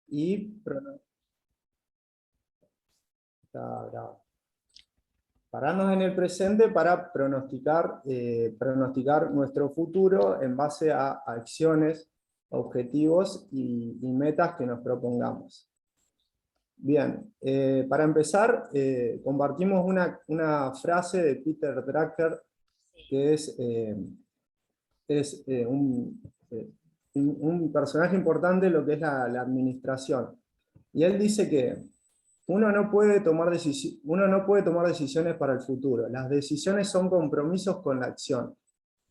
y está grabado. Pararnos en el presente para pronosticar nuestro futuro en base a acciones, objetivos y metas que nos propongamos. Bien, para empezar, compartimos una frase de Peter Drucker, que es un personaje importante en lo que es la administración. Y él dice que uno no puede tomar decisiones para el futuro. Las decisiones son compromisos con la acción.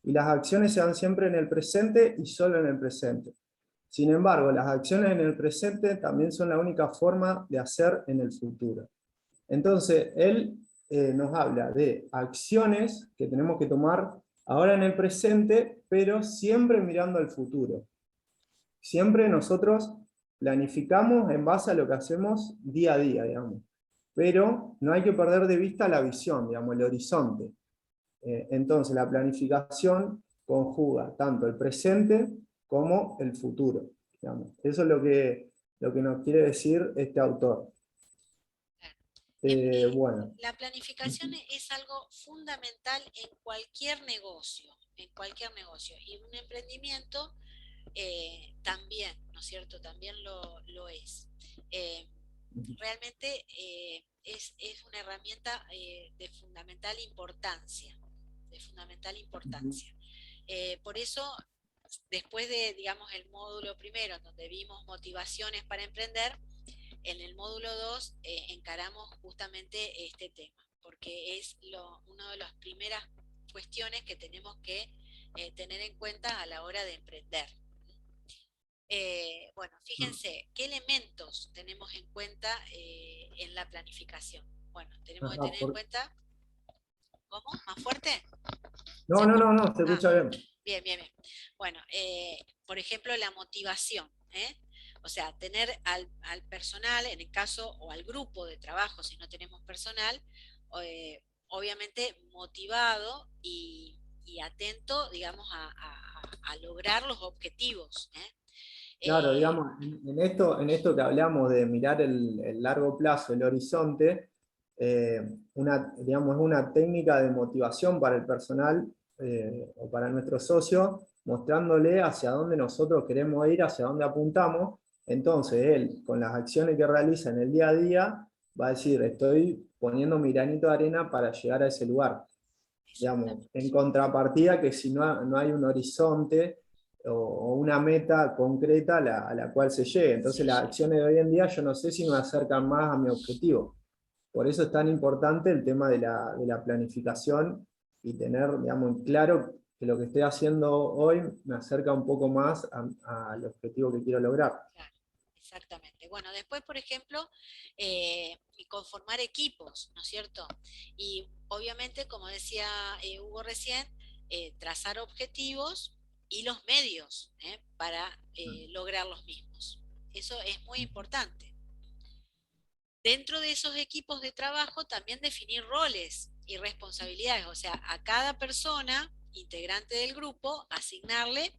Y las acciones se dan siempre en el presente y solo en el presente. Sin embargo, las acciones en el presente también son la única forma de hacer en el futuro. Entonces, él nos habla de acciones que tenemos que tomar ahora en el presente, pero siempre mirando al futuro. Siempre nosotros planificamos en base a lo que hacemos día a día, digamos. Pero no hay que perder de vista la visión, digamos, el horizonte. Entonces, la planificación conjuga tanto el presente como el futuro, digamos. Eso es lo que nos quiere decir este autor. Bueno. La planificación es algo fundamental en cualquier negocio, y un emprendimiento también, ¿no es cierto? También lo es. Realmente es una herramienta de fundamental importancia, por eso, después de, digamos, el módulo primero, donde vimos motivaciones para emprender, en el módulo 2 encaramos justamente este tema, porque es una de las primeras cuestiones que tenemos que tener en cuenta a la hora de emprender. Bueno, fíjense, ¿qué elementos tenemos en cuenta en la planificación? Bueno, tenemos que tener en cuenta... ¿Cómo? ¿Más fuerte? No, se escucha bien. Bien, bien, bien. Bueno, por ejemplo, la motivación, o sea, tener al personal, en el caso, o al grupo de trabajo, si no tenemos personal, obviamente motivado y atento, digamos, a lograr los objetivos. Claro, digamos, en esto que hablamos de mirar el largo plazo, el horizonte, digamos, es una técnica de motivación para el personal o para nuestro socio, mostrándole hacia dónde nosotros queremos ir, hacia dónde apuntamos. Entonces él, con las acciones que realiza en el día a día, va a decir, estoy poniendo mi granito de arena para llegar a ese lugar. Digamos, en contrapartida que si no hay un horizonte o una meta concreta a la cual se llegue. Entonces las acciones de hoy en día yo no sé si me acercan más a mi objetivo. Por eso es tan importante el tema de la planificación y tener, digamos, claro que lo que estoy haciendo hoy me acerca un poco más al objetivo que quiero lograr. Claro, exactamente. Bueno, después, por ejemplo, conformar equipos, ¿no es cierto? Y obviamente, como decía Hugo recién, trazar objetivos y los medios para lograr los mismos. Eso es muy importante. Dentro de esos equipos de trabajo también definir roles y responsabilidades, o sea, a cada persona integrante del grupo asignarle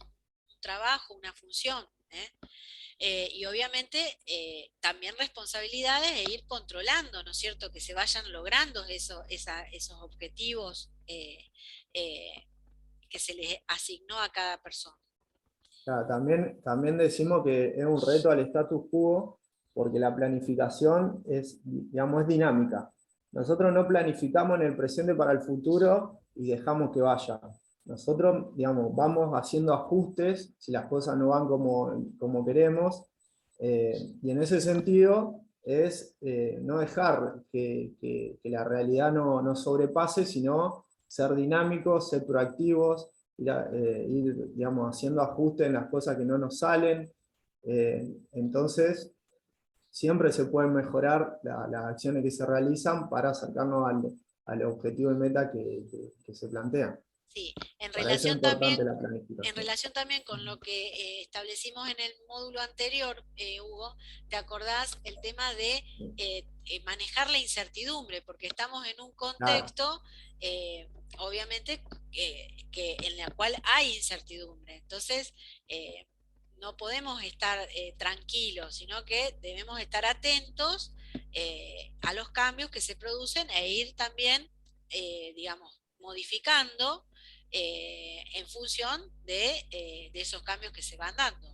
un trabajo, una función, y obviamente también responsabilidades e ir controlando, ¿no es cierto?, que se vayan logrando esos objetivos que se les asignó a cada persona. Claro, también decimos que es un reto al status quo porque la planificación digamos, es dinámica. Nosotros no planificamos en el presente para el futuro y dejamos que vaya. Nosotros, digamos, vamos haciendo ajustes si las cosas no van como queremos, y en ese sentido es no dejar que la realidad no sobrepase, sino ser dinámicos, ser proactivos, ir digamos, haciendo ajustes en las cosas que no nos salen. Entonces, siempre se pueden mejorar las acciones que se realizan para acercarnos al objetivo y meta que se plantean. Sí, Para eso es importante la planificación. en relación también con lo que establecimos en el módulo anterior, Hugo, ¿te acordás el tema de manejar la incertidumbre? Porque estamos en un contexto, obviamente, en la cual hay incertidumbre. Entonces, no podemos estar tranquilos, sino que debemos estar atentos a los cambios que se producen e ir también, digamos, modificando en función de esos cambios que se van dando.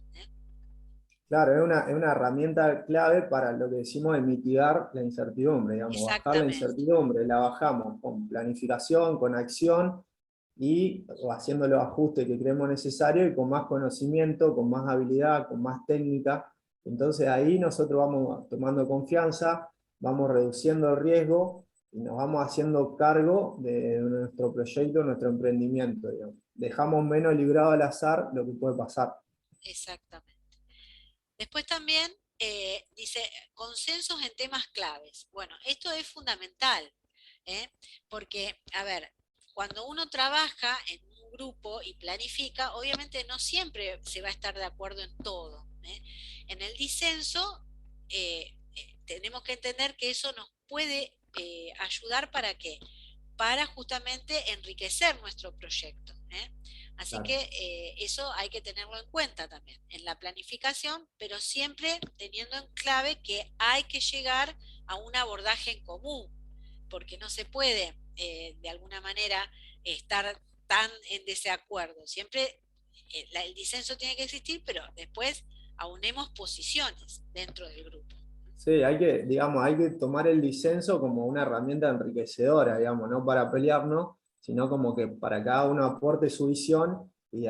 Claro, es una herramienta clave para lo que decimos de mitigar la incertidumbre, digamos, bajar la Exactamente, incertidumbre, la bajamos con planificación, con acción y haciendo los ajustes que creemos necesarios y con más conocimiento, con más habilidad, con más técnica. Entonces ahí nosotros vamos tomando confianza, vamos reduciendo el riesgo y nos vamos haciendo cargo de nuestro proyecto, nuestro emprendimiento, digamos. Dejamos menos librado al azar lo que puede pasar. exactamente. Después también dice consensos en temas claves. Bueno, esto es fundamental, ¿eh? Porque, a ver, cuando uno trabaja en un grupo y planifica, obviamente no siempre se va a estar de acuerdo en todo, ¿eh? En el disenso, tenemos que entender que eso nos puede ayudar para qué, para justamente enriquecer nuestro proyecto, ¿eh? Así que Claro. eso hay que tenerlo en cuenta también en la planificación, pero siempre teniendo en clave que hay que llegar a un abordaje en común, porque no se puede de alguna manera estar tan en desacuerdo. Siempre el disenso tiene que existir, pero después aunemos posiciones dentro del grupo. Sí, digamos, hay que tomar el disenso como una herramienta enriquecedora, digamos, no para pelearnos, sino como que para cada uno aporte su visión y de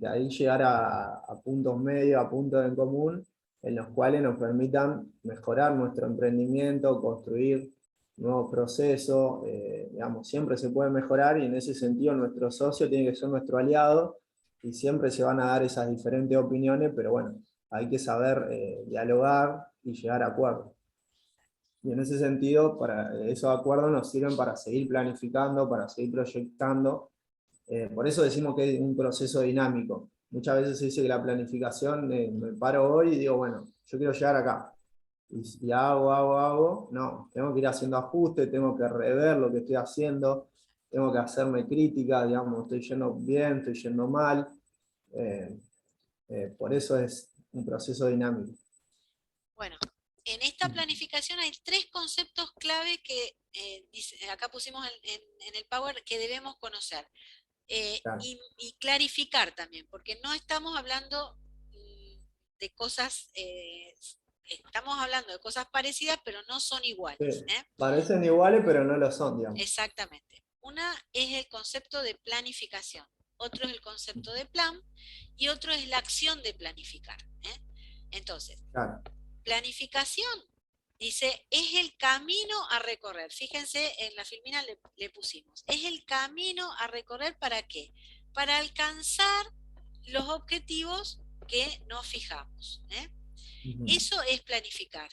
ahí llegar a puntos medios, a puntos en común, en los cuales nos permitan mejorar nuestro emprendimiento, construir nuevos procesos, digamos, siempre se puede mejorar y en ese sentido nuestro socio tiene que ser nuestro aliado y siempre se van a dar esas diferentes opiniones, pero bueno, hay que saber dialogar y llegar a acuerdos. Y en ese sentido, esos acuerdos nos sirven para seguir planificando, para seguir proyectando. Por eso decimos que es un proceso dinámico. Muchas veces se dice que la planificación, me paro hoy y digo, bueno, yo quiero llegar acá. Y hago. No, tengo que ir haciendo ajustes, tengo que rever lo que estoy haciendo, tengo que hacerme crítica, digamos, estoy yendo bien, estoy yendo mal. Eh, por eso es un proceso dinámico. Bueno, en esta planificación hay tres conceptos clave que acá pusimos en el Power que debemos conocer Claro. y clarificar también, porque no estamos hablando de cosas, estamos hablando de cosas parecidas, pero no son Sí, iguales. parecen iguales, pero no lo son, digamos. Exactamente. Una es el concepto de planificación, otro es el concepto de plan y otro es la acción de planificar. Entonces, Claro, planificación, dice, es el camino a recorrer. Fíjense, en la filmina le pusimos. Es el camino a recorrer ¿para qué? Para alcanzar los objetivos que nos fijamos. ujú, Eso es planificar.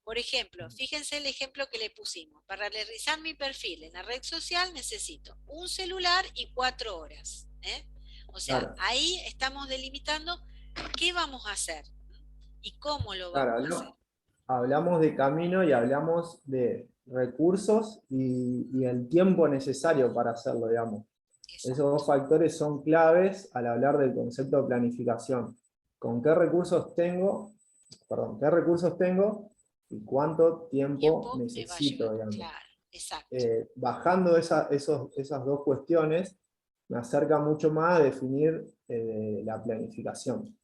Por ejemplo, fíjense el ejemplo que le pusimos. Para realizar mi perfil en la red social necesito un celular y 4 horas. O sea, claro, ahí estamos delimitando qué vamos a hacer y cómo lo claro. vamos a hacer. Hablamos de camino y hablamos de recursos y el tiempo necesario para hacerlo, digamos. Esos Exacto. dos factores son claves al hablar del concepto de planificación. ¿Con qué recursos tengo? Perdón, ¿qué recursos tengo y cuánto tiempo Tiempo me va a llevar. necesito, digamos? Claro, exacto. Bajando esas dos cuestiones, me acerca mucho más a definir la planificación.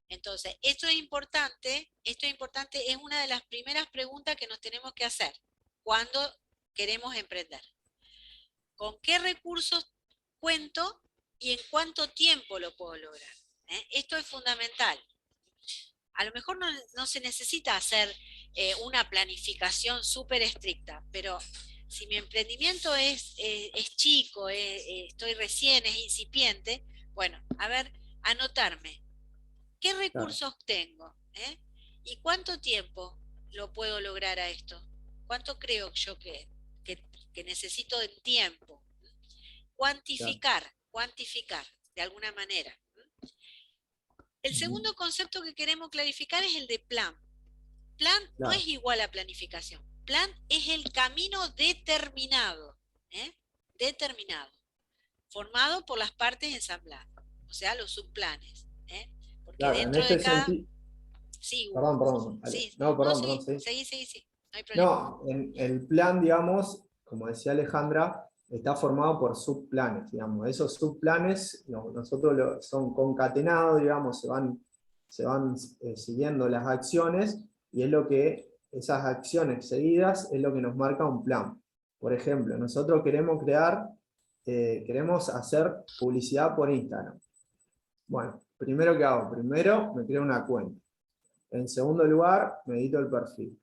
Entonces, esto es importante, es una de las primeras preguntas que nos tenemos que hacer cuando queremos emprender. ¿Con qué recursos cuento y en cuánto tiempo lo puedo lograr? Esto es fundamental. A lo mejor no se necesita hacer una planificación súper estricta, pero si mi emprendimiento es chico, estoy recién, es incipiente, bueno, a ver, anotarme, ¿qué Claro, recursos tengo? ¿Y cuánto tiempo lo puedo lograr a esto? ¿Cuánto creo yo que, que necesito en tiempo? claro, Cuantificar de alguna manera. El ujú, segundo concepto que queremos clarificar es el de plan. Plan no claro, es igual a planificación. Plan es el camino determinado, ¿eh? Determinado, formado por las partes ensambladas, o sea, los subplanes. porque Claro, en dentro de este cada... sentido, Sí, perdón, Hugo. perdón, dale. Sí, No, no, perdón, sí, sí. seguí, seguí, sí, no hay problema. No, en el plan, digamos, como decía Alejandra, está formado por subplanes, digamos. Esos subplanes son concatenados, digamos, se van siguiendo las acciones y es lo que, esas acciones seguidas es lo que nos marca un plan. Por ejemplo, nosotros queremos hacer publicidad por Instagram. Bueno, primero, ¿qué hago? Primero me creo una cuenta. En segundo lugar, me edito el perfil.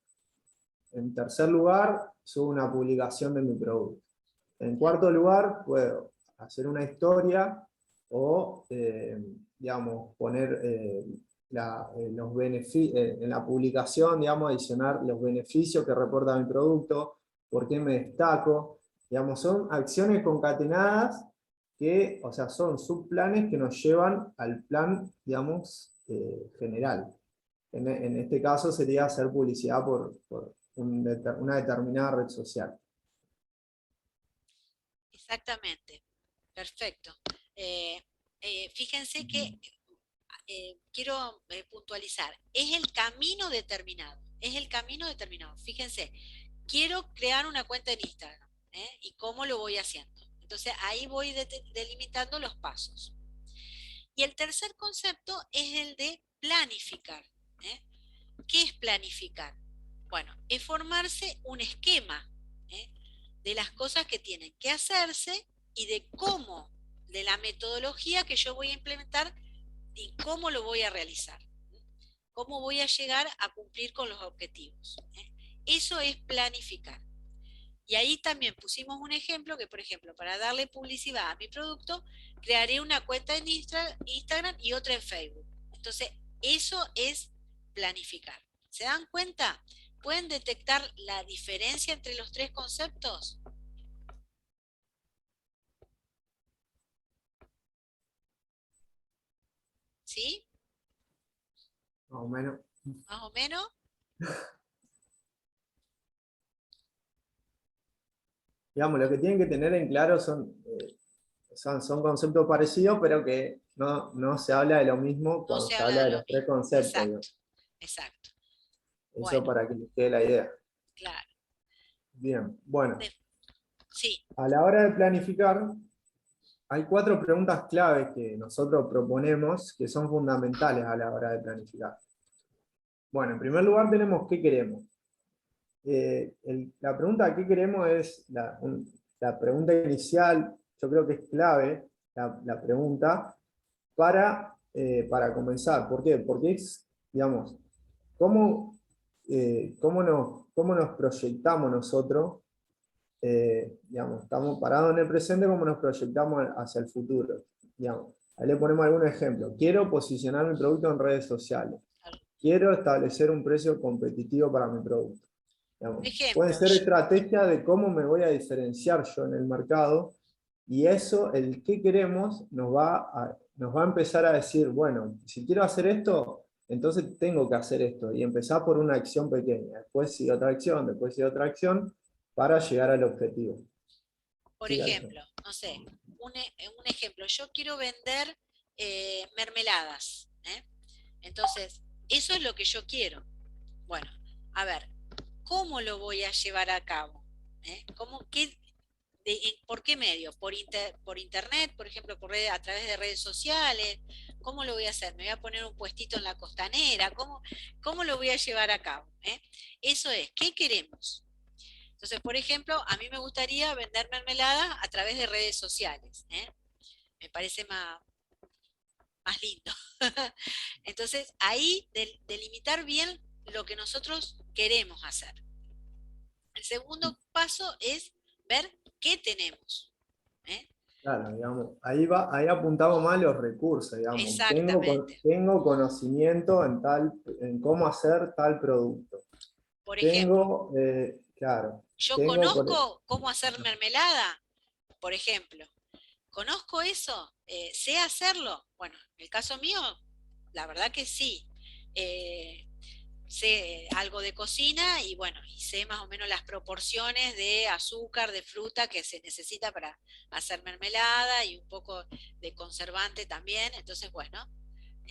En tercer lugar, subo una publicación de mi producto. En cuarto lugar, puedo hacer una historia o, digamos, poner en la publicación, digamos, adicionar los beneficios que reporta mi producto, por qué me destaco. Digamos, son acciones concatenadas que, o sea, son subplanes que nos llevan al plan, digamos, general. En este caso sería hacer publicidad por una determinada red social. Exactamente, perfecto. Eh, Fíjense que quiero puntualizar, es el camino determinado, es el camino determinado. Fíjense, quiero crear una cuenta en Instagram, ¿y cómo lo voy haciendo? Entonces ahí voy delimitando los pasos. Y el tercer concepto es el de planificar. ¿Eh? ¿Qué es planificar? Bueno, es formarse un esquema, ¿eh? de las cosas que tienen que hacerse y de cómo, de la metodología que yo voy a implementar y cómo lo voy a realizar, cómo voy a llegar a cumplir con los objetivos. Eso es planificar. Y ahí también pusimos un ejemplo que, por ejemplo, para darle publicidad a mi producto, crearé una cuenta en Instagram y otra en Facebook. Entonces, eso es planificar. ¿Se dan cuenta? ¿Pueden detectar la diferencia entre los tres conceptos? ¿Sí? Más o menos. ¿Más o menos? Digamos, lo que tienen que tener en claro son conceptos parecidos, pero que no se habla de lo mismo No cuando se se habla habla de de lo los tres mismo. conceptos, digamos. Exacto, exacto. Eso Bueno, para que les quede la idea. claro. Bien, bueno, Sí, a la hora de planificar, hay 4 preguntas claves que nosotros proponemos que son fundamentales a la hora de planificar. Bueno, en primer lugar tenemos qué queremos. La pregunta ¿qué queremos? Es la pregunta inicial, yo creo que es clave la pregunta para comenzar. ¿Por qué? Porque es, digamos, cómo, cómo nos proyectamos nosotros, digamos, estamos parados en el presente, cómo nos proyectamos hacia el futuro. Digamos. Ahí le ponemos algún ejemplo. Quiero posicionar mi producto en redes sociales. Quiero establecer un precio competitivo para mi producto. por Digamos, pueden ejemplo, ser estrategias de cómo me voy a diferenciar yo en el mercado y eso, el qué queremos, nos va a empezar a decir, bueno, si quiero hacer esto, entonces tengo que hacer esto y empezar por una acción pequeña, después sigue otra acción, después sigue otra acción para llegar al objetivo. por Sí, Alejandro. ejemplo, no sé, un ejemplo, yo quiero vender mermeladas, ¿eh? Entonces, eso es lo que yo quiero. Bueno, a ver, ¿cómo lo voy a llevar a cabo? ¿Por qué medio? ¿Por internet, por ejemplo, a través de redes sociales? ¿Cómo lo voy a hacer? ¿Me voy a poner un puestito en la costanera? ¿Cómo lo voy a llevar a cabo? Eso es, ¿qué queremos? Entonces, por ejemplo, a mí me gustaría vender mermelada a través de redes sociales. Me parece más lindo. Entonces, ahí delimitar bien lo que nosotros queremos hacer. El segundo paso es ver qué tenemos. ¿eh? Claro, digamos, ahí apuntamos más los recursos, digamos. Exactamente. Tengo conocimiento en cómo hacer tal producto. Por ejemplo, Claro, yo tengo, conozco cómo hacer mermelada, por ejemplo. ¿Conozco eso? ¿Sé hacerlo? Bueno, en el caso mío, la verdad que sí. Eh, Sé algo de cocina y bueno, y sé más o menos las proporciones de azúcar, de fruta que se necesita para hacer mermelada y un poco de conservante también. Entonces, bueno,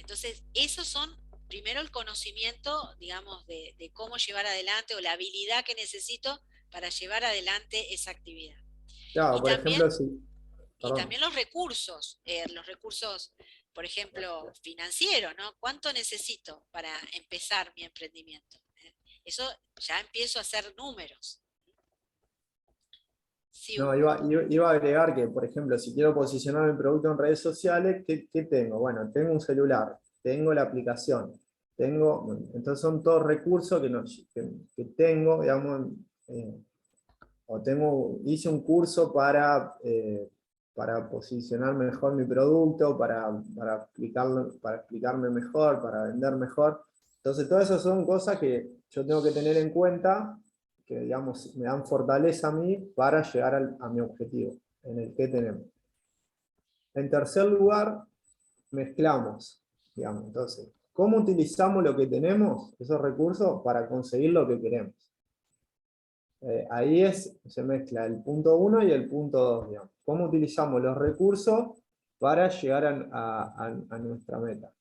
Entonces, esos son, primero el conocimiento, digamos, de cómo llevar adelante o la habilidad que necesito para llevar adelante esa actividad. Claro, Y por también, ejemplo, si, y perdón. también los recursos, por ejemplo, financieros, ¿no? ¿Cuánto necesito para empezar mi emprendimiento? Eso ya empiezo a hacer números. Sí, No, Hugo. iba a agregar que, por ejemplo, si quiero posicionar mi producto en redes sociales, ¿qué tengo? Bueno, tengo un celular, tengo la aplicación, bueno, entonces son todos recursos que tengo, digamos, eh, hice un curso para posicionar mejor mi producto, para explicarme mejor, para vender mejor. Entonces, todas esas son cosas que yo tengo que tener en cuenta, que digamos, me dan fortaleza a mí para llegar a mi objetivo, en el que tenemos. En tercer lugar, mezclamos, digamos. Entonces, ¿cómo utilizamos lo que tenemos, esos recursos, para conseguir lo que queremos? Ahí se mezcla el punto 1 y el punto 2, digamos. ¿Cómo utilizamos los recursos para llegar a nuestra meta,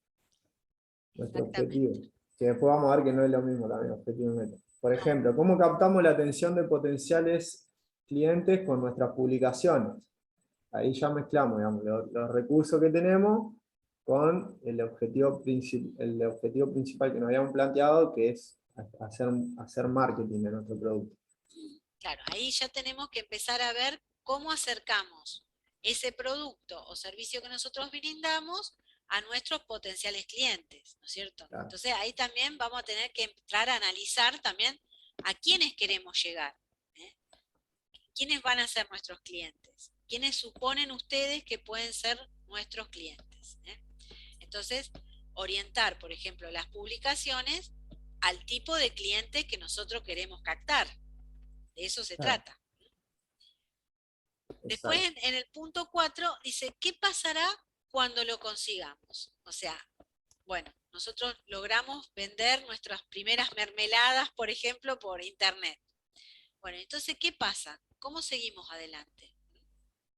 nuestro objetivo? Exactamente. Que después vamos a ver que no es lo mismo también, objetivo y meta. Por No, ejemplo, ¿cómo captamos la atención de potenciales clientes con nuestras publicaciones? Ahí ya mezclamos, digamos, los recursos que tenemos con el objetivo principal que nos habíamos planteado, que es hacer marketing de nuestro producto. claro, ahí ya tenemos que empezar a ver cómo acercamos ese producto o servicio que nosotros brindamos a nuestros potenciales clientes, ¿no es cierto? Claro. Entonces ahí también vamos a tener que entrar a analizar también a quiénes queremos llegar, ¿eh? ¿Quiénes van a ser nuestros clientes? ¿Quiénes suponen ustedes que pueden ser nuestros clientes? Entonces, orientar, por ejemplo, las publicaciones al tipo de cliente que nosotros queremos captar. De eso se Claro, trata. Después, exacto. en el punto 4 dice, ¿qué pasará cuando lo consigamos? O sea, bueno, nosotros logramos vender nuestras primeras mermeladas, por ejemplo, por internet. Bueno, entonces, ¿qué pasa? ¿Cómo seguimos adelante?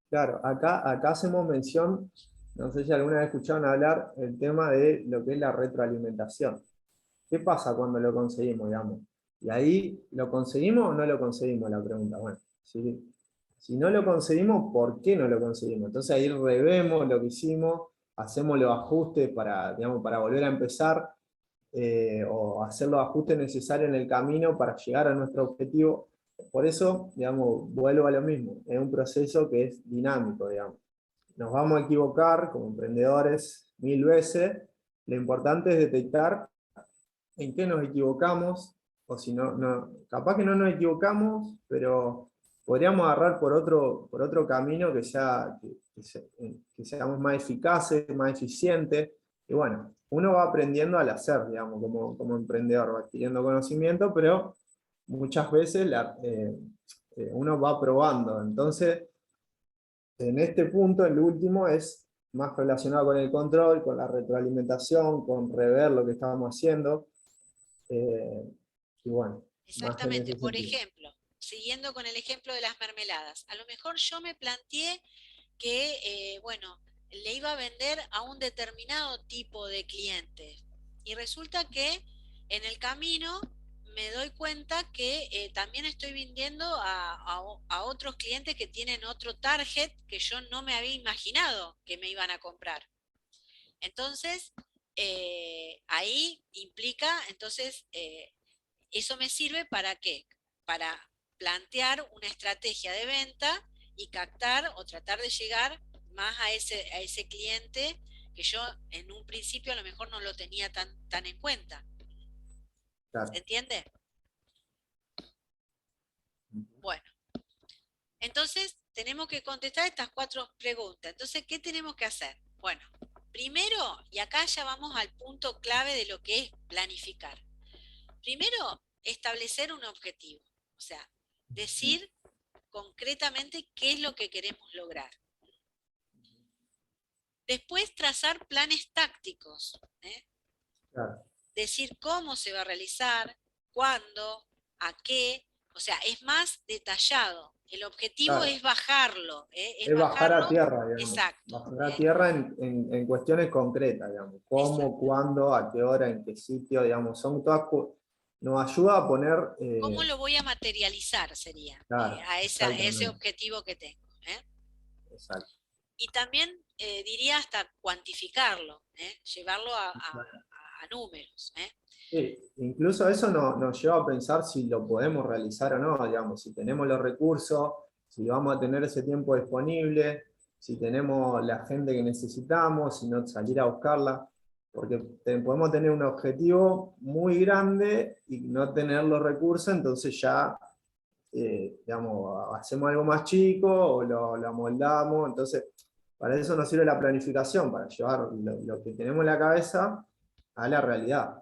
Claro, acá hacemos mención, no sé si alguna vez escucharon hablar el tema de lo que es la retroalimentación. ¿Qué pasa cuando lo conseguimos, digamos? Y ahí, ¿lo conseguimos o no lo conseguimos? La pregunta. Bueno, si no lo conseguimos, ¿por qué no lo conseguimos? Entonces ahí revemos lo que hicimos, hacemos los ajustes digamos, para volver a empezar, o hacer los ajustes necesarios en el camino para llegar a nuestro objetivo. Por eso, digamos, vuelvo a lo mismo, es un proceso que es dinámico, digamos. Nos vamos a equivocar como emprendedores 1000 veces, lo importante es detectar en qué nos equivocamos, o si capaz que no nos equivocamos, pero podríamos agarrar por otro camino que seamos más eficaces, más eficientes, y bueno, uno va aprendiendo al hacer, digamos, como emprendedor, va adquiriendo conocimiento, pero muchas veces uno va probando. Entonces, en este punto, el último es más relacionado con el control, con la retroalimentación, con rever lo que estábamos haciendo, y bueno, más en Exactamente. ese Por sentido. ejemplo, siguiendo con el ejemplo de las mermeladas, a lo mejor yo me planteé que, bueno, le iba a vender a un determinado tipo de cliente. Y resulta que en el camino me doy cuenta que también estoy vendiendo a otros clientes que tienen otro target que yo no me había imaginado que me iban a comprar. Entonces, ahí implica, entonces, eso me sirve para qué? Para plantear una estrategia de venta y captar o tratar de llegar más a ese cliente que yo en un principio a lo mejor no lo tenía tan en cuenta. ¿Se Claro. entiende? Bueno, entonces tenemos que contestar estas 4 preguntas. Entonces, ¿qué tenemos que hacer? Bueno, primero, y acá ya vamos al punto clave de lo que es planificar. Primero, establecer un objetivo, o sea, decir concretamente qué es lo que queremos lograr. Después, trazar planes tácticos, ¿eh? Claro. Decir cómo se va a realizar, cuándo, a qué, o sea, es más detallado. El objetivo Claro, es bajarlo, es es bajar a bajarlo, tierra, digamos. exacto, Bajar a tierra en cuestiones concretas, digamos. Cómo, exacto. cuándo, a qué hora, en qué sitio, digamos. Son todas, nos ayuda a poner, ¿Cómo lo voy a materializar? Sería claro, a ese exactamente, objetivo que tengo. exacto. Y también diría hasta cuantificarlo, llevarlo a números. Sí, incluso eso nos lleva a pensar si lo podemos realizar o no, digamos, si tenemos los recursos, si vamos a tener ese tiempo disponible, si tenemos la gente que necesitamos, si no salir a buscarla, porque podemos tener un objetivo muy grande y no tener los recursos, entonces ya, digamos, hacemos algo más chico o lo amoldamos, entonces para eso nos sirve la planificación, para llevar lo que tenemos en la cabeza a la realidad.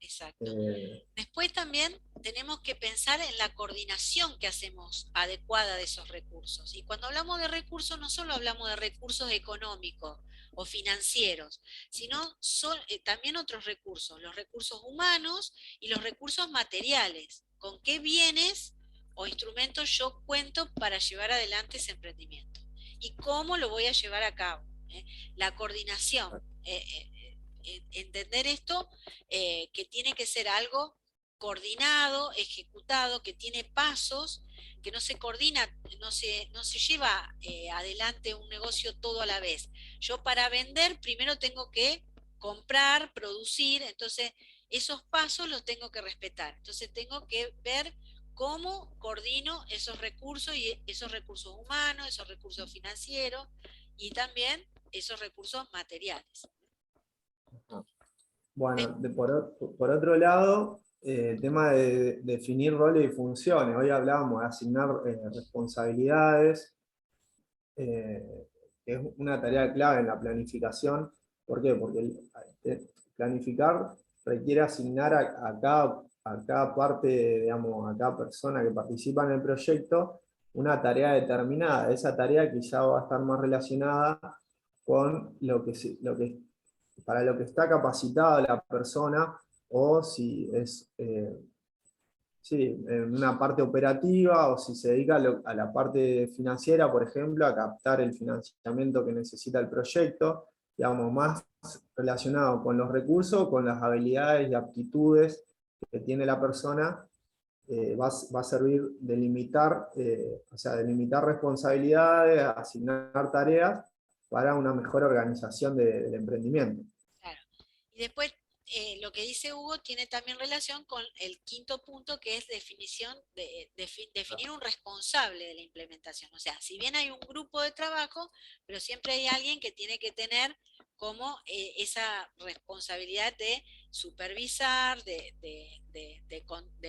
Exacto. Eh, Después también tenemos que pensar en la coordinación que hacemos adecuada de esos recursos. Y cuando hablamos de recursos, no solo hablamos de recursos económicos o financieros, sino también otros recursos, los recursos humanos y los recursos materiales. ¿Con qué bienes o instrumentos yo cuento para llevar adelante ese emprendimiento? ¿Y cómo lo voy a llevar a cabo? ¿Eh? La coordinación. Entender esto, que tiene que ser algo coordinado, ejecutado, que tiene pasos, que no se coordina, no se lleva adelante un negocio todo a la vez. Yo para vender primero tengo que comprar, producir, entonces esos pasos los tengo que respetar. Entonces tengo que ver cómo coordino esos recursos y esos recursos humanos, esos recursos financieros y también esos recursos materiales. Bueno, por otro lado, el tema de definir roles y funciones. Hoy hablábamos de asignar responsabilidades, que es una tarea clave en la planificación. ¿Por qué? Porque planificar requiere asignar a cada parte, digamos, a cada persona que participa en el proyecto una tarea determinada. Esa tarea quizá va a estar más relacionada con para lo que está capacitada la persona, o si es, sí, en una parte operativa, o si se dedica a la parte financiera, por ejemplo, a captar el financiamiento que necesita el proyecto, digamos, más relacionado con los recursos, con las habilidades y aptitudes que tiene la persona. Va a servir de limitar, o sea, de limitar responsabilidades, asignar tareas para una mejor organización del emprendimiento. Claro. Y después, lo que dice Hugo tiene también relación con el quinto punto, que es definir un responsable de la implementación. O sea, si bien hay un grupo de trabajo, pero siempre hay alguien que tiene que tener como esa responsabilidad de supervisar, de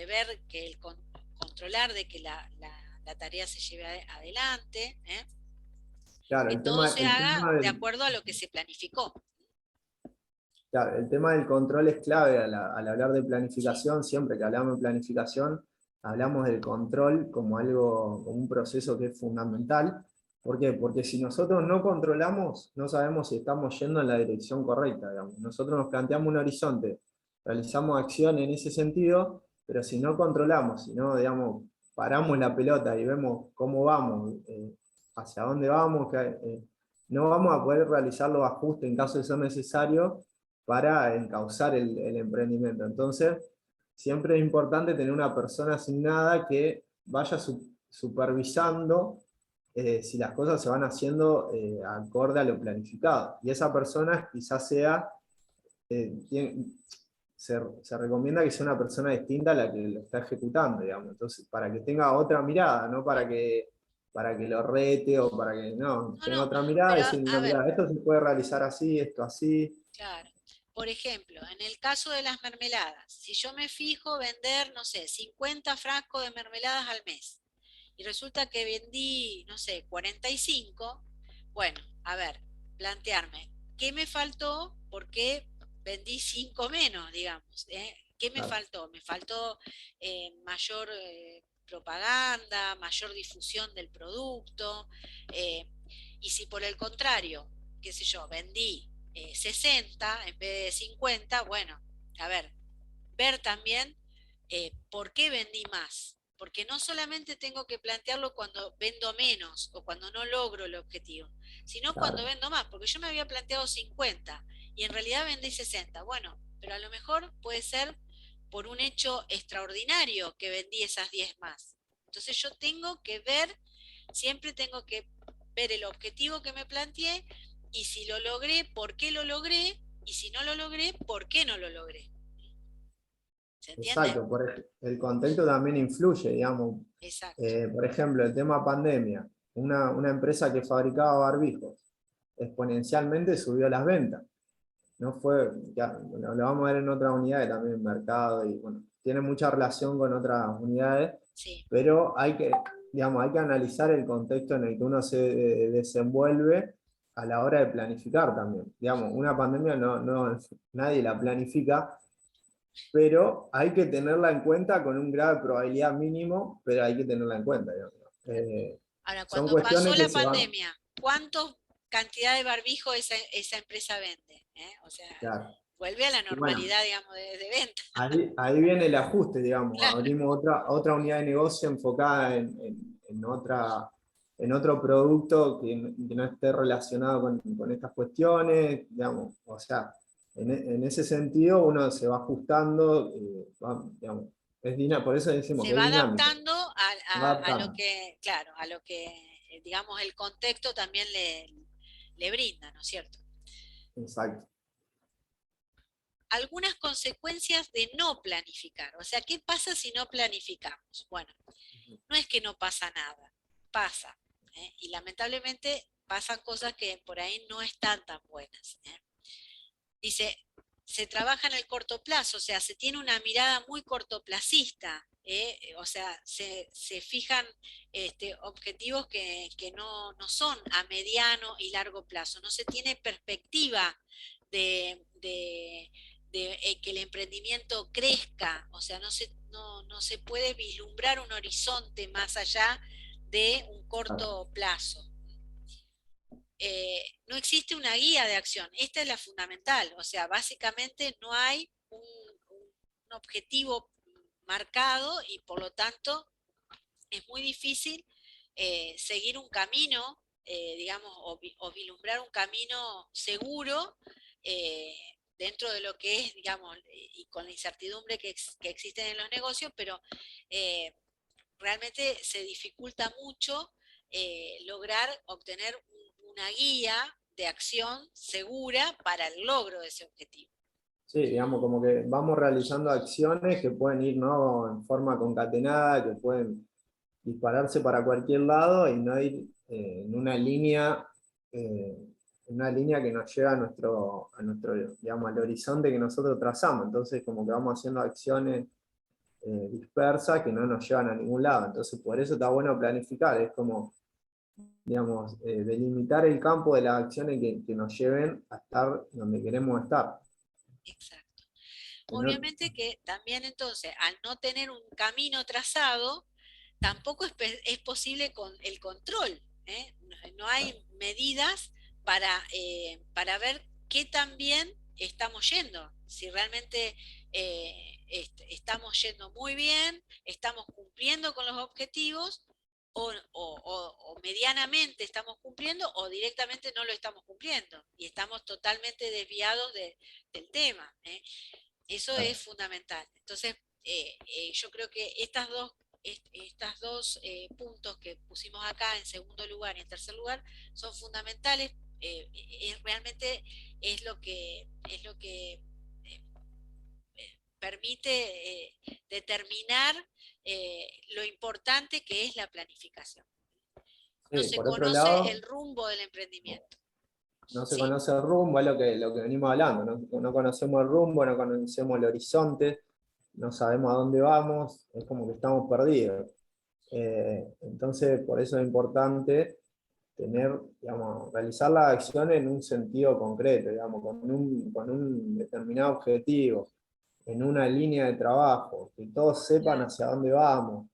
ver que controlar de que la tarea se lleve adelante, Claro, que todo se el haga tema de del, acuerdo a lo que se planificó. claro, el tema del control es clave al hablar de Sí, planificación. Siempre que hablamos de planificación, hablamos del control como algo, como un proceso que es fundamental. ¿Por qué? Porque si nosotros no controlamos, no sabemos si estamos yendo en la dirección correcta, digamos. Nosotros nos planteamos un horizonte, realizamos acciones en ese sentido, pero si no controlamos, si no, digamos, paramos la pelota y vemos cómo vamos, hacia dónde vamos, no vamos a poder realizar los ajustes en caso de ser necesario para encauzar el emprendimiento. Entonces, siempre es importante tener una persona asignada que vaya supervisando, si las cosas se van haciendo acorde a lo planificado. Y esa persona quizás sea, se recomienda que sea una persona distinta a la que lo está ejecutando, digamos. Entonces, para que tenga otra mirada, no para que lo rete o para que no, no, tenga no, otra mirada y pero decir, a no, ver, mira, esto se puede realizar así, esto así. claro. Por ejemplo, en el caso de las mermeladas, si yo me fijo vender, no sé, 50 frascos de mermeladas al mes y resulta que vendí, no sé, 45, bueno, a ver, plantearme, ¿qué me faltó? ¿Por qué vendí 5 menos, digamos? ¿Qué me Claro. faltó? Me faltó mayor propaganda, mayor difusión del producto. eh, y si por el contrario, qué sé yo, vendí 60 en vez de 50, bueno, a ver, ver también por qué vendí más. porque no solamente tengo que plantearlo cuando vendo menos o cuando no logro el objetivo, sino cuando Claro, vendo más, porque yo me había planteado 50 y en realidad vendí 60. Bueno, pero a lo mejor puede ser por un hecho extraordinario que vendí esas 10 más. Entonces yo tengo que ver, siempre tengo que ver el objetivo que me planteé y si lo logré, por qué lo logré, y si no lo logré, por qué no lo logré. ¿Se entiende? exacto. El contexto también influye, digamos. Exacto. Por ejemplo, el tema pandemia. Una empresa que fabricaba barbijos exponencialmente subió las ventas. No fue, ya, bueno, lo vamos a ver en otras unidades también, en mercado, y bueno, tiene mucha relación con otras unidades, Sí, pero digamos, hay que analizar el contexto en el que uno se desenvuelve a la hora de planificar también. Digamos, una pandemia nadie la planifica, pero hay que tenerla en cuenta con un grado de probabilidad mínimo, pero hay que tenerla en cuenta, digamos. claro. Ahora, Son cuando pasó cuestiones que la se van, pandemia, ¿cuánto cantidad de barbijo esa empresa vende? O sea, claro. vuelve a la Y bueno, normalidad, digamos, de venta. ahí viene el ajuste, digamos. Claro, Abrimos otra unidad de negocio enfocada en otro producto que no esté relacionado con estas cuestiones, digamos. O sea, en ese sentido uno se va ajustando, digamos, por eso decimos se que es va dinámico, adaptando se va a lo adaptando. que, claro, a lo que, digamos, el contexto también le brinda, ¿no es cierto? Exacto. Algunas consecuencias de no planificar. O sea, ¿qué pasa si no planificamos? Bueno, no es que no pasa nada, pasa. Y lamentablemente pasan cosas que por ahí no están tan buenas. Dice, se trabaja en el corto plazo, o sea, se tiene una mirada muy cortoplacista, o sea, se fijan objetivos que no son a mediano y largo plazo, no se tiene perspectiva de que el emprendimiento crezca, o sea, no se puede vislumbrar un horizonte más allá de un Claro. corto plazo. No existe una guía de acción. Esta es la fundamental. O sea, básicamente no hay un objetivo marcado y por lo tanto es muy difícil seguir un camino, digamos, o vislumbrar un camino seguro eh, dentro de lo que es, digamos, y con la incertidumbre que existen en los negocios, pero eh, realmente se dificulta mucho lograr obtener una guía de acción segura para el logro de ese objetivo. Sí, digamos, como que vamos realizando acciones que pueden ir, ¿no?, en forma concatenada, que pueden dispararse para cualquier lado y no ir eh, en una línea que nos lleva digamos, al horizonte que nosotros trazamos. Entonces, como que vamos haciendo acciones dispersas que no nos llevan a ningún lado. Entonces, por eso está bueno planificar. Es como, digamos, delimitar el campo de las acciones que nos lleven a estar donde queremos estar. Exacto. Que no- Obviamente que también entonces, al no tener un camino trazado, tampoco es posible con el control. No hay medidas para ver qué tan bien estamos yendo. Si realmente estamos yendo muy bien, estamos cumpliendo con los objetivos o medianamente estamos cumpliendo o directamente no lo estamos cumpliendo y estamos totalmente desviados del tema. Eso es fundamental. Entonces, yo creo que estas dos puntos que pusimos acá en segundo lugar y en tercer lugar son fundamentales. Realmente es lo que eh, permite determinar lo importante que es la planificación. No Sí, se por otro conoce lado, el rumbo del emprendimiento. no se Sí, conoce el rumbo, es lo que venimos hablando, no conocemos el rumbo, no conocemos el horizonte, no sabemos a dónde vamos, es como que estamos perdidos. Entonces, por eso es importante digamos, realizar la acción en un sentido concreto, digamos, con un determinado objetivo, en una línea de trabajo, que todos sepan claro, hacia dónde vamos.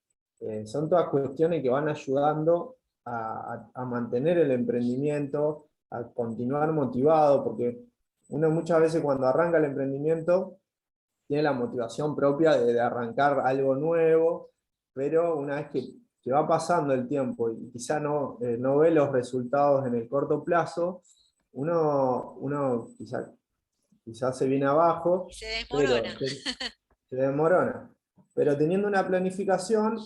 Son todas cuestiones que van ayudando a mantener el emprendimiento, a continuar motivado, porque uno muchas veces cuando arranca el emprendimiento tiene la motivación propia de arrancar algo nuevo, pero una vez que va pasando el tiempo y quizá no ve los resultados en el corto plazo, uno quizá se viene abajo, Y se pero desmorona. se demorona. Pero teniendo una planificación,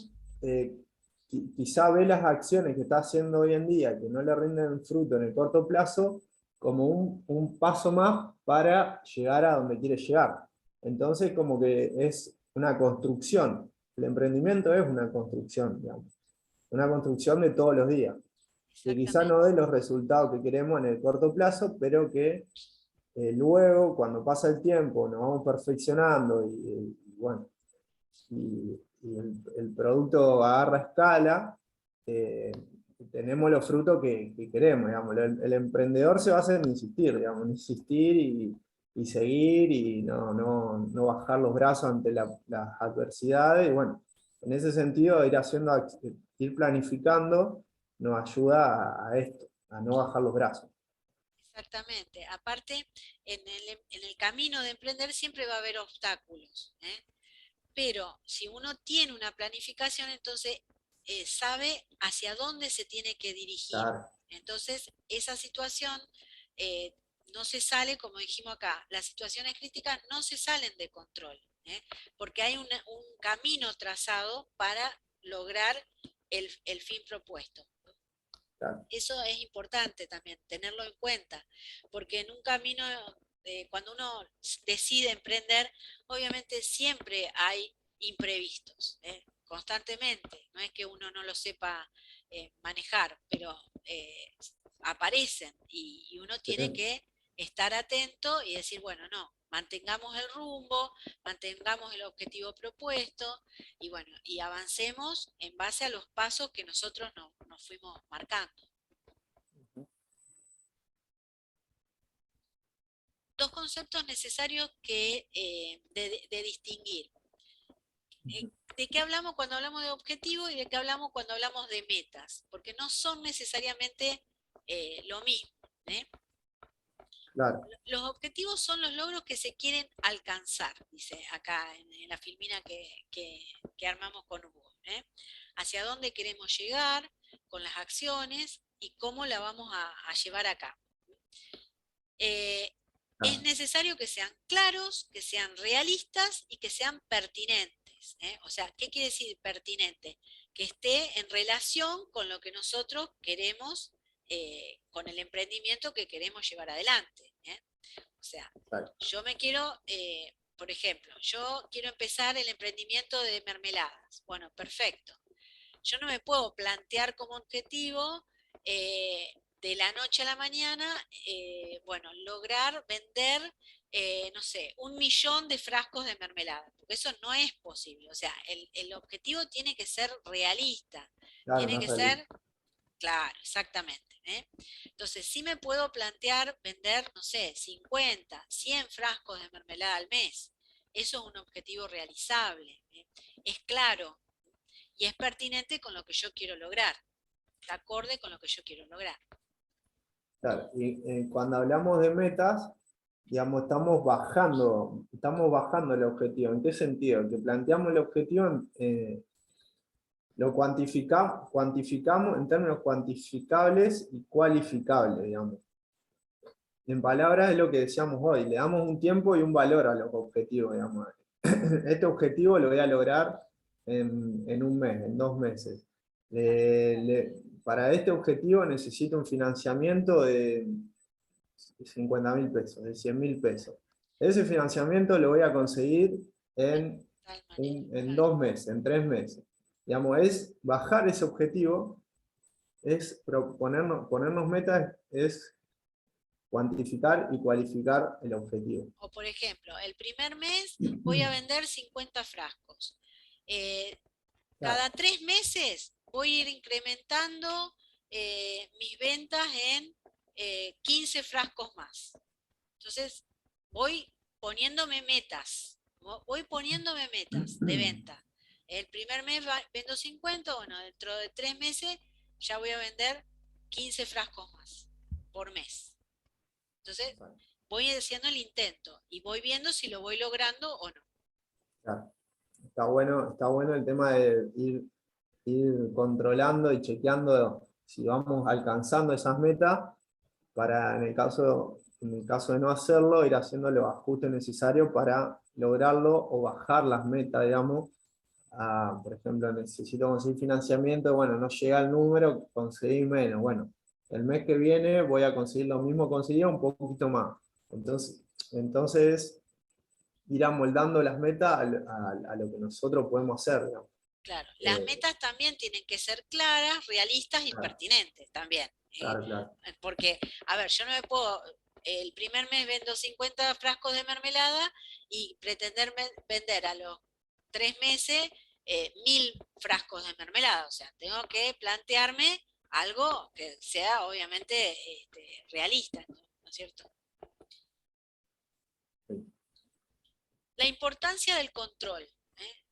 quizá ve las acciones que está haciendo hoy en día, que no le rinden fruto en el corto plazo, como un paso más para llegar a donde quiere llegar. Entonces, como que es una construcción. El emprendimiento es una construcción, digamos. Una construcción de todos los días. Que quizá no Exactamente. dé los resultados que queremos en el corto plazo, pero que luego, cuando pasa el tiempo, nos vamos perfeccionando y bueno, y el producto agarra escala, eh, tenemos los frutos que queremos, digamos. El emprendedor se basa en insistir, digamos, en insistir y seguir y no bajar los brazos ante las adversidades. Y bueno, en ese sentido, ir planificando nos ayuda a esto, a no bajar los brazos. Exactamente. Aparte, en el camino de emprender siempre va a haber obstáculos, ¿eh? Pero si uno tiene una planificación, entonces sabe hacia dónde se tiene que dirigir. Claro, Entonces, esa situación eh, no se sale, como dijimos acá, las situaciones críticas no se salen de control, ¿eh? Porque hay un camino trazado para lograr el fin propuesto. claro. Eso es importante también, tenerlo en cuenta, porque en un camino, cuando uno decide emprender, obviamente siempre hay imprevistos, constantemente. No es que uno no lo sepa manejar, pero aparecen y uno tiene Sí. que estar atento y decir, bueno, no, mantengamos el rumbo, mantengamos el objetivo propuesto y bueno, y avancemos en base a los pasos que nosotros nos fuimos marcando. Dos conceptos necesarios de distinguir. ¿De qué hablamos cuando hablamos de objetivo y de qué hablamos cuando hablamos de metas? Porque no son necesariamente lo mismo. ¿Eh? Claro, Los objetivos son los logros que se quieren alcanzar, dice acá en la filmina que armamos con Hugo. ¿Eh? Hacia dónde queremos llegar con las acciones y cómo la vamos a llevar a cabo. Eh, es claro, necesario que sean claros, que sean realistas y que sean pertinentes. O sea, ¿qué quiere decir pertinente? Que esté en relación con lo que nosotros queremos, con el emprendimiento que queremos llevar adelante. O sea, claro. yo me quiero, por ejemplo, yo quiero empezar el emprendimiento de mermeladas. Bueno, perfecto. Yo no me puedo plantear como objetivo de la noche a la mañana, bueno, lograr vender, no sé, 1 millón de frascos de mermelada, porque eso no es posible. O sea, el objetivo tiene que ser realista, Claro, tiene no que salí. ser claro, exactamente. Entonces, sí me puedo plantear vender, no sé, 50, 100 frascos de mermelada al mes. Eso es un objetivo realizable. Es claro, y es pertinente con lo que yo quiero lograr, está acorde con lo que yo quiero lograr. Claro, y cuando hablamos de metas, digamos, estamos bajando el objetivo. ¿En qué sentido? Que planteamos el objetivo, lo cuantificamos en términos cuantificables y cualificables, digamos. En palabras es lo que decíamos hoy, le damos un tiempo y un valor a los objetivos, digamos. Este objetivo lo voy a lograr en un mes, en 2 meses. Para este objetivo necesito un financiamiento de 50.000 pesos, de 100.000 pesos. Ese financiamiento lo voy a conseguir De en, tal manera, en claro. 2 meses, en 3 meses. Digamos, es bajar ese objetivo, es ponernos metas, es cuantificar y cualificar el objetivo. O por ejemplo, el primer mes voy a vender 50 frascos. Eh, Claro, cada 3 meses voy a ir incrementando mis ventas en 15 frascos más. Entonces, voy poniéndome metas, voy poniéndome metas de venta. El primer mes vendo 50, bueno, dentro de 3 meses ya voy a vender 15 frascos más por mes. Entonces, voy haciendo el intento y voy viendo si lo voy logrando o no. claro. está bueno el tema de ir controlando y chequeando si vamos alcanzando esas metas, para en el caso de no hacerlo, ir haciendo los ajustes necesarios para lograrlo o bajar las metas, digamos. Por ejemplo, necesito conseguir financiamiento, bueno, no llega al número, conseguí menos. Bueno, el mes que viene voy a conseguir lo mismo que conseguía, un poquito más. Entonces ir amoldando las metas a lo que nosotros podemos hacer, digamos. Claro, las Eh, metas también tienen que ser claras, realistas y claro, pertinentes también. claro, claro. Porque, a ver, yo no me puedo, el primer mes vendo 50 frascos de mermelada y pretender vender a los 3 meses 1000 frascos de mermelada. O sea, tengo que plantearme algo que sea obviamente realista, ¿no es cierto? Sí. La importancia del control.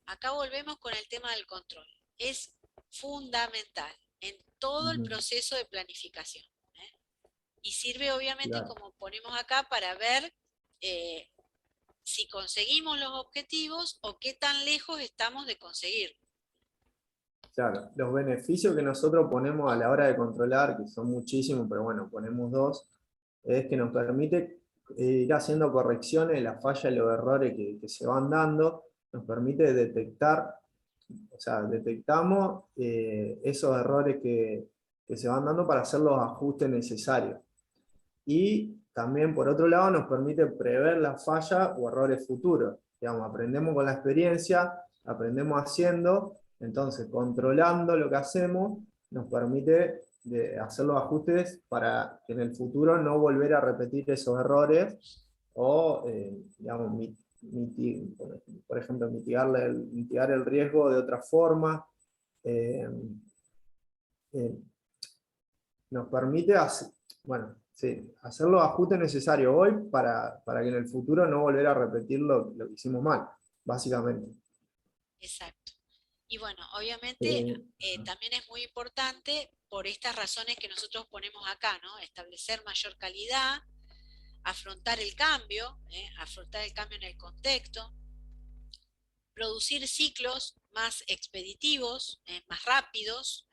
Acá volvemos con el tema del control. Es fundamental en todo el Ujú, proceso de planificación. Y sirve obviamente, claro. como ponemos acá, para ver eh, si conseguimos los objetivos o qué tan lejos estamos de conseguir. Claro, los beneficios que nosotros ponemos a la hora de controlar, que son muchísimos, pero bueno, ponemos dos, es que nos permite ir haciendo correcciones de las fallas y los errores que se van dando, nos permite detectar, o sea, detectamos esos errores que se van dando para hacer los ajustes necesarios. Y también, por otro lado, nos permite prever las fallas o errores futuros. Digamos, aprendemos con la experiencia, aprendemos haciendo, entonces controlando lo que hacemos nos permite hacer los ajustes para que en el futuro no volver a repetir esos errores o, digamos, por ejemplo, mitigar el riesgo de otra forma. Eh, eh, Nos permite bueno, sí, hacer los ajustes necesarios hoy para que en el futuro no volver a repetir lo que hicimos mal, básicamente. Exacto. Y bueno, obviamente Eh, también es muy importante por estas razones que nosotros ponemos acá, ¿no? Establecer mayor calidad, afrontar el cambio en el contexto, producir ciclos más expeditivos, más rápidos,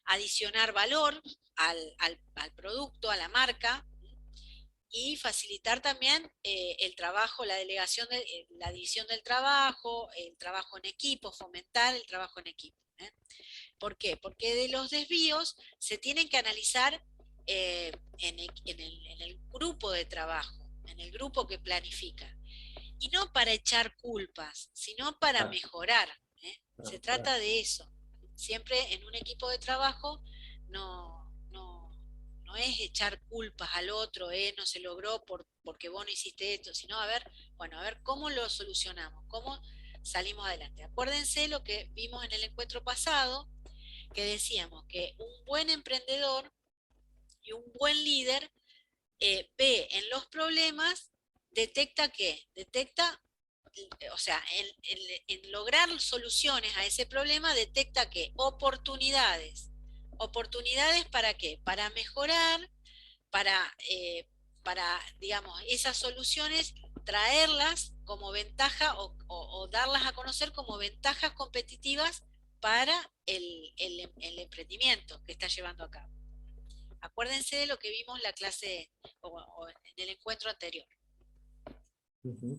adicionar valor al producto, a la marca, y facilitar también el trabajo, la división del trabajo, el trabajo en equipo, fomentar el trabajo en equipo. ¿Por qué? Porque de los desvíos se tienen que analizar en el grupo de trabajo, en el grupo que planifica. Y no para echar culpas, sino para claro, mejorar. Se claro, trata de eso. Siempre en un equipo de trabajo no es echar culpas al otro, no se logró porque vos no hiciste esto, sino a ver cómo lo solucionamos, cómo salimos adelante. Acuérdense lo que vimos en el encuentro pasado, que decíamos que un buen emprendedor y un buen líder ve en los problemas, detecta qué, detecta, o sea, en lograr soluciones a ese problema, detecta que oportunidades. ¿Oportunidades para qué? Para mejorar, para, digamos, esas soluciones, traerlas como ventaja o darlas a conocer como ventajas competitivas para el emprendimiento que está llevando a cabo. Acuérdense de lo que vimos en la clase o en el encuentro anterior. ujú,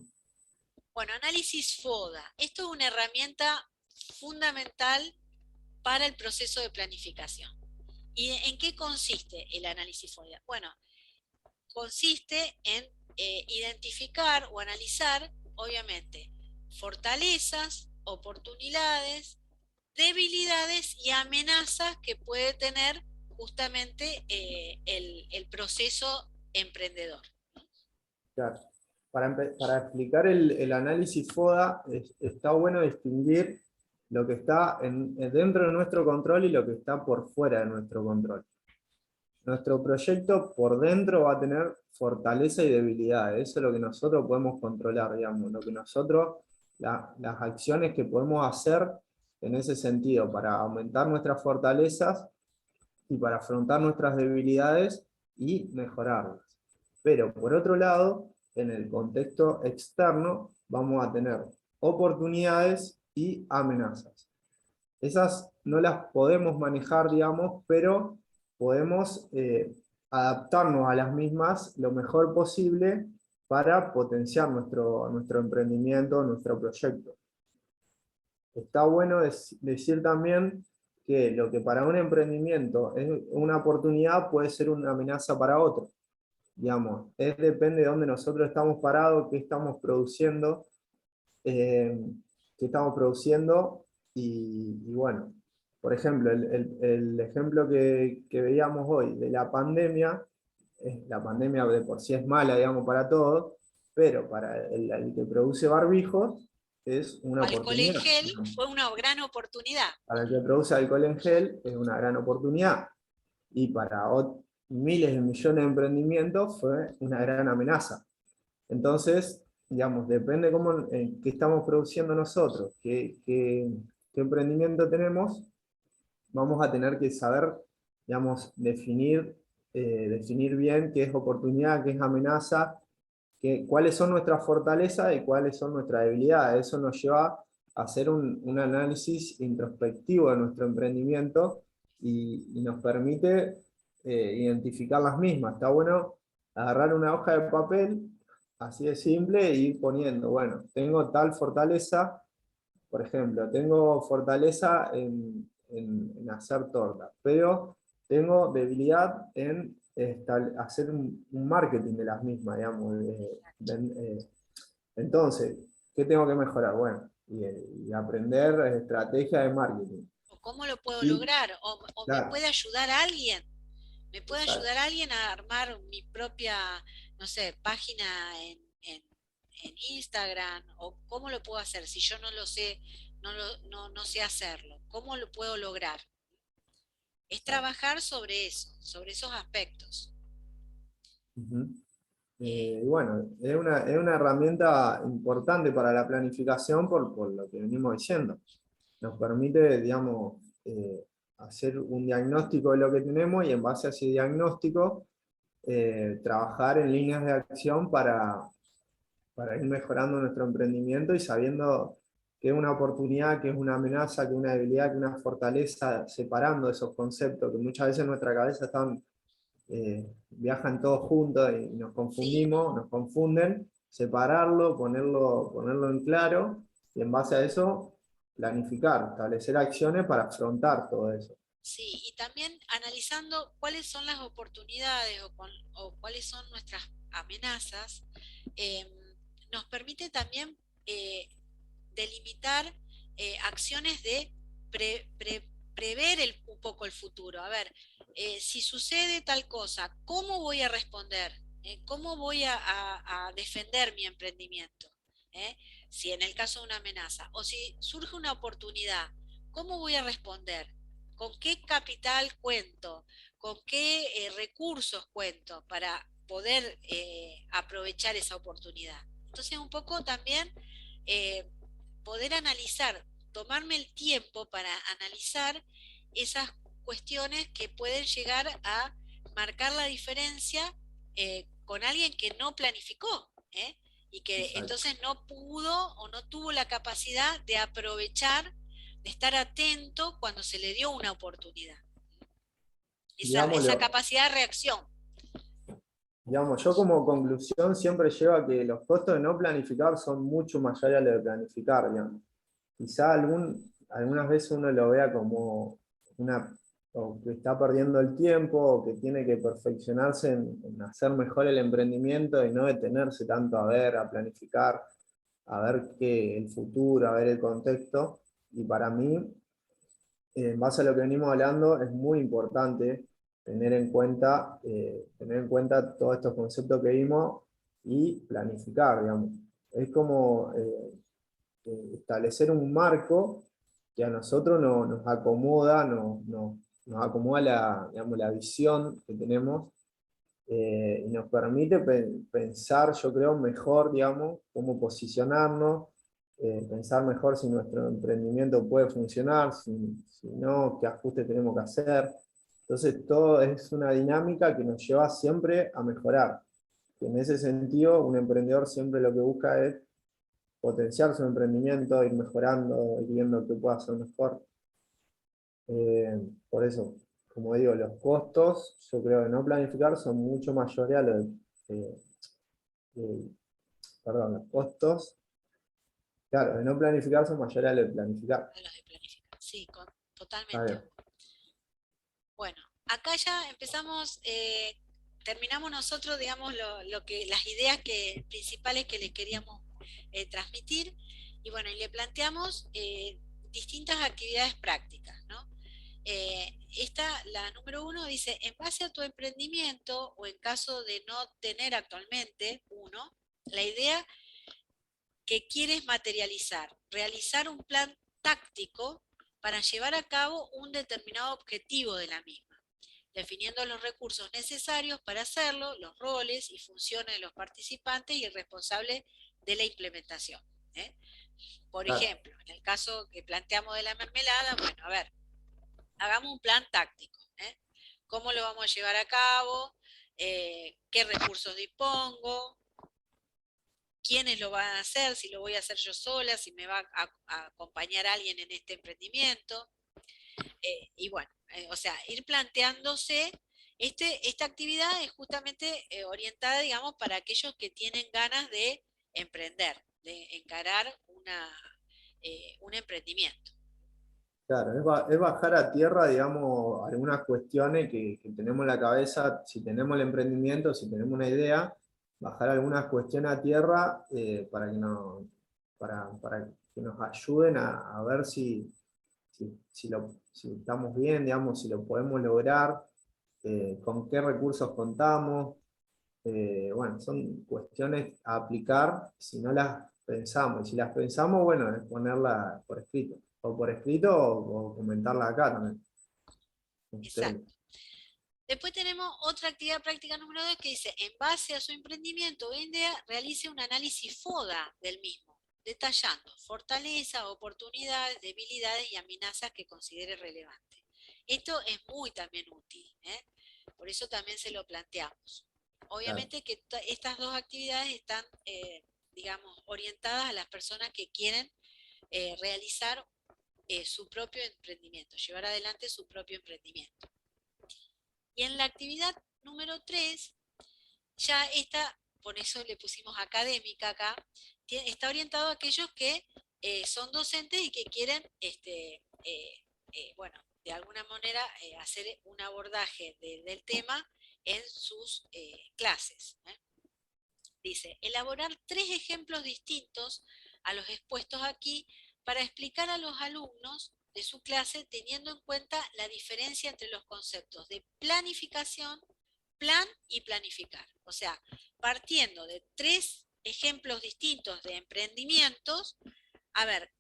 Bueno, análisis FODA. Esto es una herramienta fundamental para el proceso de planificación. ¿Y en qué consiste el análisis FODA? Bueno, consiste en identificar o analizar, obviamente, fortalezas, oportunidades, debilidades y amenazas que puede tener justamente el proceso emprendedor. claro. Para explicar el análisis FODA, está bueno distinguir lo que está dentro de nuestro control y lo que está por fuera de nuestro control. Nuestro proyecto por dentro va a tener fortaleza y debilidad. Eso es lo que nosotros podemos controlar, digamos, lo que nosotros, las acciones que podemos hacer en ese sentido para aumentar nuestras fortalezas y para afrontar nuestras debilidades y mejorarlas. Pero por otro lado, en el contexto externo vamos a tener oportunidades y amenazas. Esas no las podemos manejar, digamos, pero podemos adaptarnos a las mismas lo mejor posible para potenciar nuestro emprendimiento, nuestro proyecto. Está bueno decir también que lo que para un emprendimiento es una oportunidad puede ser una amenaza para otro. Digamos, depende de dónde nosotros estamos parados, qué estamos produciendo, eh, y bueno, por ejemplo, el ejemplo que veíamos hoy de la pandemia de por sí es mala, digamos, para todos, pero para el que produce barbijos es una Alcohol en oportunidad. gel fue una gran oportunidad. Para el que produce alcohol en gel es una gran oportunidad. Y para miles de millones de emprendimientos fue una gran amenaza. Entonces, digamos, depende cómo, qué estamos produciendo nosotros, qué emprendimiento tenemos, vamos a tener que saber, digamos, definir bien qué es oportunidad, qué es amenaza, cuáles son nuestras fortalezas y cuáles son nuestras debilidades. Eso nos lleva a hacer un análisis introspectivo de nuestro emprendimiento y nos permite identificar las mismas. Está bueno agarrar una hoja de papel, así de simple, e ir poniendo, bueno, tengo tal fortaleza, por ejemplo, tengo fortaleza en hacer tortas, pero tengo debilidad en hacer un marketing de las mismas, digamos. Entonces, ¿qué tengo que mejorar? Bueno, y aprender estrategia de marketing. ¿O cómo lo puedo Y, lograr? ¿O me claro, puede ayudar a alguien? ¿Me puede exacto. ayudar a alguien a armar mi propia, no sé, página en Instagram? ¿O cómo lo puedo hacer si yo no lo sé, no sé hacerlo? ¿Cómo lo puedo lograr? Es Exacto. trabajar sobre eso, sobre esos aspectos. Ujú. Eh, Y bueno, es una herramienta importante para la planificación por lo que venimos diciendo. Nos permite, digamos, hacer un diagnóstico de lo que tenemos y en base a ese diagnóstico trabajar en líneas de acción para ir mejorando nuestro emprendimiento y sabiendo qué es una oportunidad, qué es una amenaza, qué es una debilidad, qué es una fortaleza, separando esos conceptos que muchas veces en nuestra cabeza viajan todos juntos y nos sí, confundimos, nos confunden, separarlo, ponerlo en claro y en base a eso planificar, establecer acciones para afrontar todo eso. sí, y también analizando cuáles son las oportunidades o cuáles son nuestras amenazas, eh, nos permite también delimitar acciones de prever un poco el futuro. A ver, si sucede tal cosa, ¿cómo voy a responder? ¿Cómo voy a defender mi emprendimiento? ¿Eh? Si en el caso de una amenaza, o si surge una oportunidad, ¿cómo voy a responder? ¿Con qué capital cuento? ¿Con qué recursos cuento para poder aprovechar esa oportunidad? Entonces, un poco también eh, poder analizar, tomarme el tiempo para analizar esas cuestiones que pueden llegar a marcar la diferencia con alguien que no planificó, y que Exacto. entonces no pudo o no tuvo la capacidad de aprovechar, de estar atento cuando se le dio una oportunidad. Esa Digámoslo, capacidad de reacción. digamos, yo como conclusión siempre llevo a que los costos de no planificar son mucho mayores a los de planificar, digamos. Quizá algunas veces uno lo vea como o que está perdiendo el tiempo, o que tiene que perfeccionarse en hacer mejor el emprendimiento y no detenerse tanto a planificar, a ver el futuro, a ver el contexto. Y para mí, en base a lo que venimos hablando, es muy importante tener en cuenta todos estos conceptos que vimos y planificar, digamos. Es como establecer un marco que a nosotros nos acomoda, nos acomoda digamos, la visión que tenemos, y nos permite pensar, yo creo, mejor, digamos, cómo posicionarnos, pensar mejor si nuestro emprendimiento puede funcionar, si no, qué ajustes tenemos que hacer. Entonces, todo es una dinámica que nos lleva siempre a mejorar. En ese sentido, un emprendedor siempre lo que busca es potenciar su emprendimiento, ir mejorando, ir viendo qué puede hacer mejor. Por eso, como digo, los costos, yo creo que no planificar son mucho mayores a los perdón, los costos, claro, de no planificar son mayores a los de planificar. de los de planificar. Sí, Está totalmente. bien. Bueno, acá ya empezamos, terminamos nosotros, digamos, las ideas principales que les queríamos transmitir, y bueno, y le planteamos distintas actividades prácticas, ¿no? La número 1 dice, en base a tu emprendimiento, o en caso de no tener actualmente uno, la idea que quieres materializar, realizar un plan táctico para llevar a cabo un determinado objetivo de la misma, definiendo los recursos necesarios para hacerlo, los roles y funciones de los participantes y el responsable de la implementación. ¿Eh? Por Claro, ejemplo, en el caso que planteamos de la mermelada, bueno, a ver, hagamos un plan táctico. ¿Eh? ¿Cómo lo vamos a llevar a cabo? ¿Qué recursos dispongo? ¿Quiénes lo van a hacer? Si lo voy a hacer yo sola, si me va a acompañar alguien en este emprendimiento. Y bueno, o sea, ir planteándose, esta actividad es justamente orientada, digamos, para aquellos que tienen ganas de emprender, de encarar un emprendimiento. claro, es bajar a tierra, digamos, algunas cuestiones que tenemos en la cabeza, si tenemos el emprendimiento, si tenemos una idea, bajar algunas cuestiones a tierra para que nos ayuden a ver si estamos bien, digamos, si lo podemos lograr, con qué recursos contamos. Bueno, son cuestiones a aplicar si no las pensamos. Y si las pensamos, bueno, es ponerlas por escrito. O por escrito o comentarla acá también. Exacto. Después tenemos otra actividad práctica número 2 que dice, en base a su emprendimiento o idea, realice un análisis FODA del mismo, detallando fortalezas, oportunidades, debilidades y amenazas que considere relevantes. Esto es muy también útil, ¿eh? Por eso también se lo planteamos. Claro, Obviamente que estas dos actividades están, digamos, orientadas a las personas que quieren realizar su propio emprendimiento, llevar adelante su propio emprendimiento. Y en la actividad número 3, ya esta, por eso le pusimos académica acá, está orientado a aquellos que son docentes y que quieren, bueno, de alguna manera hacer un abordaje del tema en sus clases. Dice, elaborar 3 ejemplos distintos a los expuestos aquí para explicar a los alumnos de su clase teniendo en cuenta la diferencia entre los conceptos de planificación, plan y planificar. O sea, partiendo de 3 ejemplos distintos de emprendimientos, a ver,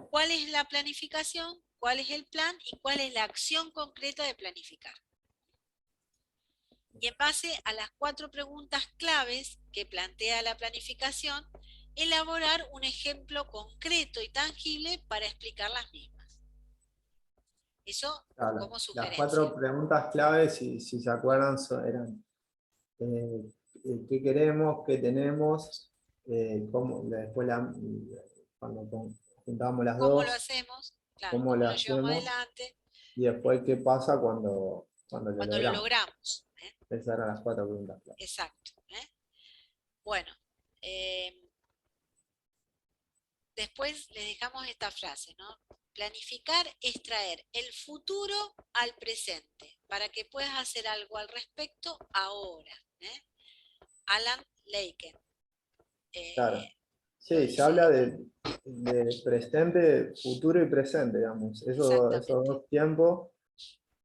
¿cuál es la planificación? ¿Cuál es el plan? ¿Y cuál es la acción concreta de planificar? Y en base a las 4 preguntas claves que plantea la planificación, elaborar un ejemplo concreto y tangible para explicar las mismas. Eso claro. como Las sugerencia. 4 preguntas claves, si se acuerdan, eran qué queremos, qué tenemos, después cuando juntamos las ¿Cómo lo dos, hacemos? Claro, cómo ¿cómo lo lo llevamos hacemos, adelante? y después qué pasa cuando lo Cuando lo logramos. logramos. Esas eran las 4 preguntas claves. Exacto. Bueno, eh, después les dejamos esta frase, ¿no? Planificar es traer el futuro al presente para que puedas hacer algo al respecto ahora. ¿Eh? Alan Laken Claro. lo Sí, se dice habla esto. de presente, futuro y presente, digamos. Esos Exactamente, dos tiempos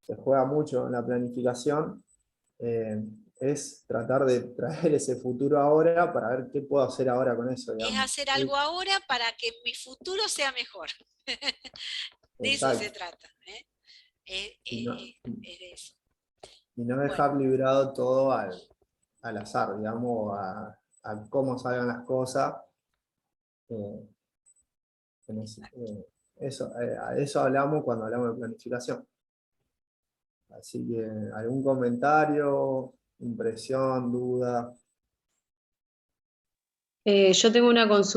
se juega mucho en la planificación. eh, es tratar de traer ese futuro ahora para ver qué puedo hacer ahora con eso, es digamos. hacer algo ahora para que mi futuro sea mejor. De eso se Exacto. trata. ¿Eh? Y no, Es de eso. y no Bueno, dejar librado todo al azar, digamos, a cómo salgan las cosas. eh, exacto. a eso hablamos cuando hablamos de planificación. Así que, ¿algún comentario, impresión, duda? Yo tengo una consulta.